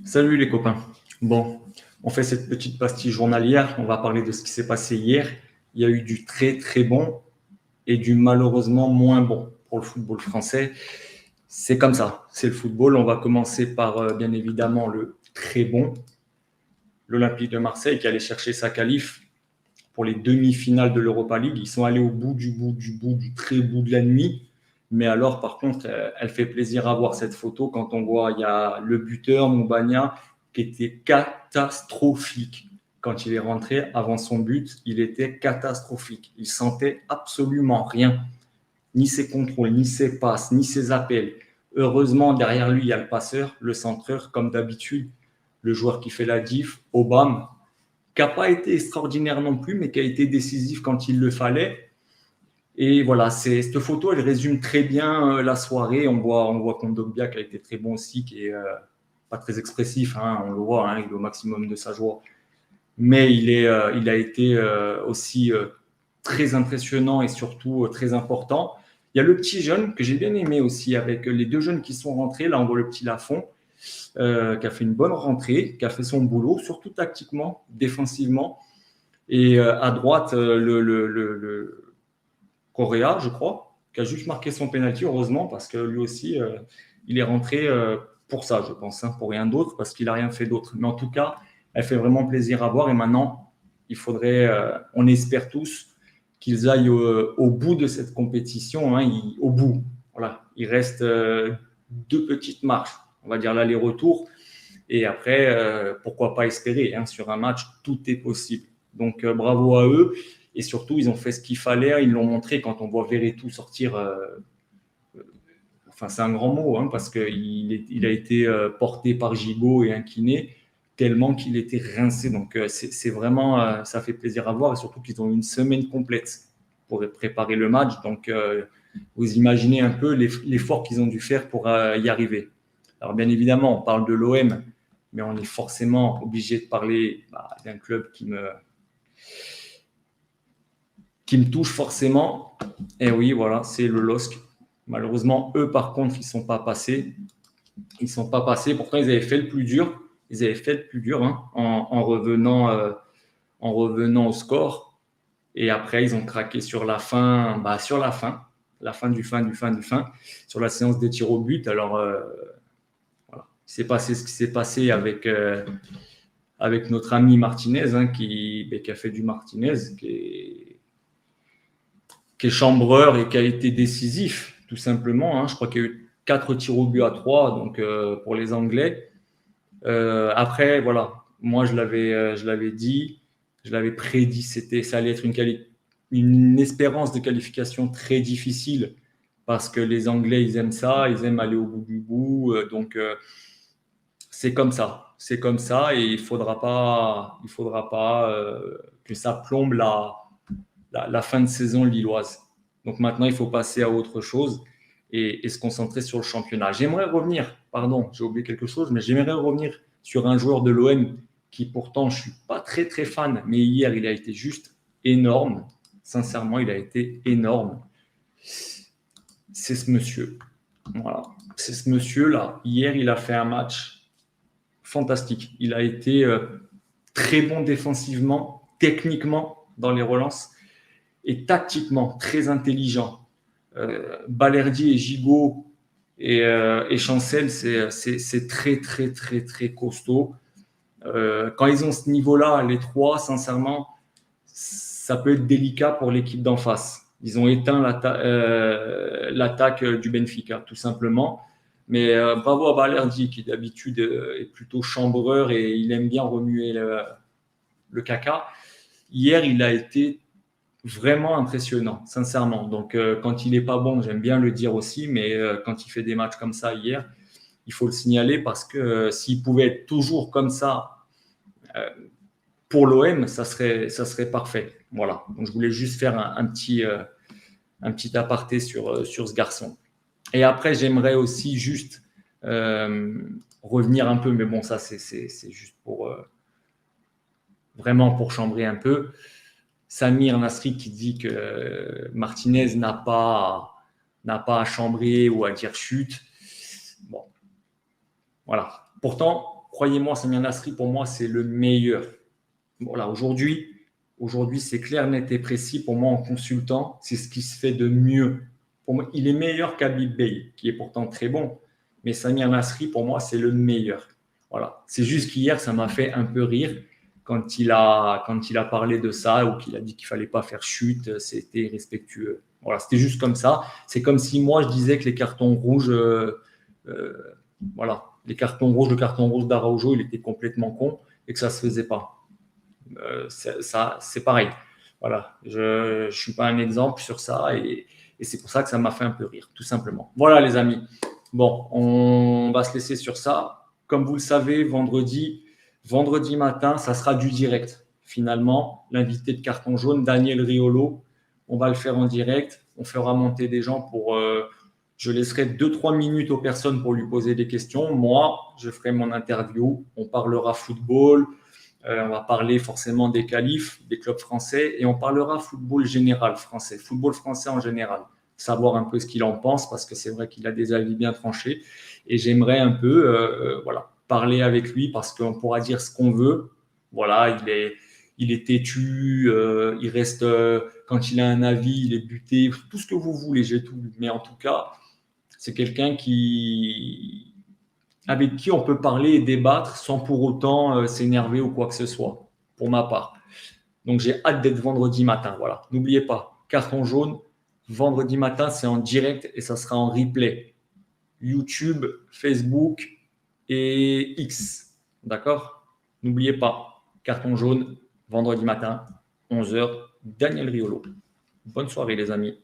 Salut les copains. Bon, on fait cette petite pastille journalière. On va parler de ce qui s'est passé hier. Il y a eu du très très bon et du malheureusement moins bon pour le football français. C'est comme ça, c'est le football. On va commencer par bien évidemment le très bon, l'Olympique de Marseille qui allait chercher sa qualif pour les demi-finales de l'Europa League. Ils sont allés au bout du très bout de la nuit. Mais alors, par contre, elle fait plaisir à voir cette photo quand on voit, il y a le buteur, Moubania, qui était catastrophique. Quand il est rentré avant son but, il était catastrophique. Il sentait absolument rien. Ni ses contrôles, ni ses passes, ni ses appels. Heureusement, derrière lui, il y a le passeur, le centreur, comme d'habitude, le joueur qui fait la diff, Obama, qui n'a pas été extraordinaire non plus, mais qui a été décisif quand il le fallait. Et voilà, cette photo, elle résume très bien la soirée. On voit Kondogbia qui a été très bon aussi, qui est pas très expressif, hein, on le voit, hein, il est au maximum de sa joie. Mais il a été aussi très impressionnant et surtout très important. Il y a le petit jeune que j'ai bien aimé aussi, avec les deux jeunes qui sont rentrés. Là, on voit le petit Lafont, qui a fait une bonne rentrée, qui a fait son boulot, surtout tactiquement, défensivement. Et à droite, le Correa, je crois, qui a juste marqué son penalty, heureusement, parce que lui aussi, il est rentré pour ça, je pense, hein, pour rien d'autre, parce qu'il n'a rien fait d'autre. Mais en tout cas, elle fait vraiment plaisir à voir. Et maintenant, il faudrait, on espère tous, qu'ils aillent au bout de cette compétition, hein, au bout. Voilà, il reste deux petites marches, on va dire l'aller-retour. Et après, pourquoi pas espérer, hein, sur un match, tout est possible. Donc bravo à eux. Et surtout, ils ont fait ce qu'il fallait. Ils l'ont montré quand on voit Verretou sortir. Enfin, c'est un grand mot, hein, parce qu'il a été porté par Gigot et incliné tellement qu'il était rincé. Donc c'est vraiment, ça fait plaisir à voir. Et surtout qu'ils ont eu une semaine complète pour préparer le match. Donc vous imaginez un peu l'effort qu'ils ont dû faire pour y arriver. Alors bien évidemment, on parle de l'OM, mais on est forcément obligé de parler d'un club qui me touche forcément. Et oui, voilà, c'est le LOSC. Malheureusement, eux, par contre, ils ne sont pas passés. Ils ne sont pas passés. Pourtant, ils avaient fait le plus dur. Ils avaient fait le plus dur, hein, en revenant au score. Et après, ils ont craqué sur la fin, la fin du fin, sur la séance des tirs au but. Alors, voilà. Il s'est passé ce qui s'est passé avec notre ami Martinez, hein, qui a fait du Martinez, qui est chambreur et qui a été décisif, tout simplement, hein. Je crois qu'il y a eu 4 tirs au but à 3, donc pour les Anglais. Après, voilà, moi je l'avais dit, je l'avais prédit, ça allait être une espérance de qualification très difficile parce que les Anglais, ils aiment ça, ils aiment aller au bout du bout. Donc, c'est comme ça et il faudra pas que ça plombe la fin de saison lilloise. Donc maintenant, il faut passer à autre chose et se concentrer sur le championnat. J'aimerais revenir, pardon, j'ai oublié quelque chose, mais j'aimerais revenir sur un joueur de l'OM qui pourtant, je ne suis pas très très fan, mais hier, il a été juste énorme. Sincèrement, il a été énorme. C'est ce monsieur. Voilà. C'est ce monsieur-là. Hier, il a fait un match fantastique. Il a été très bon défensivement, techniquement dans les relances et tactiquement très intelligent. Balerdi et Gigot et Chancel, c'est très, très, très, très costaud. Quand ils ont ce niveau-là, les trois, sincèrement, ça peut être délicat pour l'équipe d'en face. Ils ont éteint l'attaque du Benfica, tout simplement. Mais bravo à Balerdi, qui d'habitude est plutôt chambreur et il aime bien remuer le caca. Hier, il a été vraiment impressionnant, sincèrement. Donc, quand il n'est pas bon, j'aime bien le dire aussi, mais quand il fait des matchs comme ça hier, il faut le signaler parce que s'il pouvait être toujours comme ça pour l'OM, ça serait parfait. Voilà. Donc, je voulais juste faire un petit aparté sur ce garçon. Et après, j'aimerais aussi juste revenir un peu, mais bon, ça, c'est juste pour vraiment pour chambrer un peu. Samir Nasri qui dit que Martinez n'a pas à chambrer ou à dire chute. Bon, voilà. Pourtant, croyez-moi, Samir Nasri, pour moi, c'est le meilleur. Voilà, aujourd'hui, c'est clair, net et précis. Pour moi, en consultant, c'est ce qui se fait de mieux. Pour moi, il est meilleur qu'Habib Bey, qui est pourtant très bon. Mais Samir Nasri, pour moi, c'est le meilleur. Voilà. C'est juste qu'hier, ça m'a fait un peu rire quand il a parlé de ça ou qu'il a dit qu'il fallait pas faire chute. C'était irrespectueux. Voilà, c'était juste comme ça. C'est comme si moi, je disais que les cartons rouges, euh, voilà, les cartons rouges, le carton rouge d'Araujo, il était complètement con et que ça se faisait pas. Ça, c'est pareil. Voilà, je ne suis pas un exemple sur ça et c'est pour ça que ça m'a fait un peu rire, tout simplement. Voilà, les amis. Bon, on va se laisser sur ça. Comme vous le savez, vendredi matin, ça sera du direct. Finalement, l'invité de carton jaune, Daniel Riolo, on va le faire en direct. On fera monter des gens pour. Je laisserai 2-3 minutes aux personnes pour lui poser des questions. Moi, je ferai mon interview. On parlera football. On va parler forcément des qualifs, des clubs français, et on parlera football général français, football français en général. Savoir un peu ce qu'il en pense, parce que c'est vrai qu'il a des avis bien tranchés. Et j'aimerais un peu voilà, parler avec lui, parce qu'on pourra dire ce qu'on veut. Voilà, il est têtu, il reste, quand il a un avis, il est buté, tout ce que vous voulez, j'ai tout. Mais en tout cas, c'est quelqu'un avec qui on peut parler et débattre sans pour autant s'énerver ou quoi que ce soit, pour ma part. Donc j'ai hâte d'être vendredi matin. Voilà. N'oubliez pas, carton jaune, vendredi matin, c'est en direct et ça sera en replay. YouTube, Facebook et X. D'accord? N'oubliez pas, carton jaune, vendredi matin, 11h, Daniel Riolo. Bonne soirée les amis.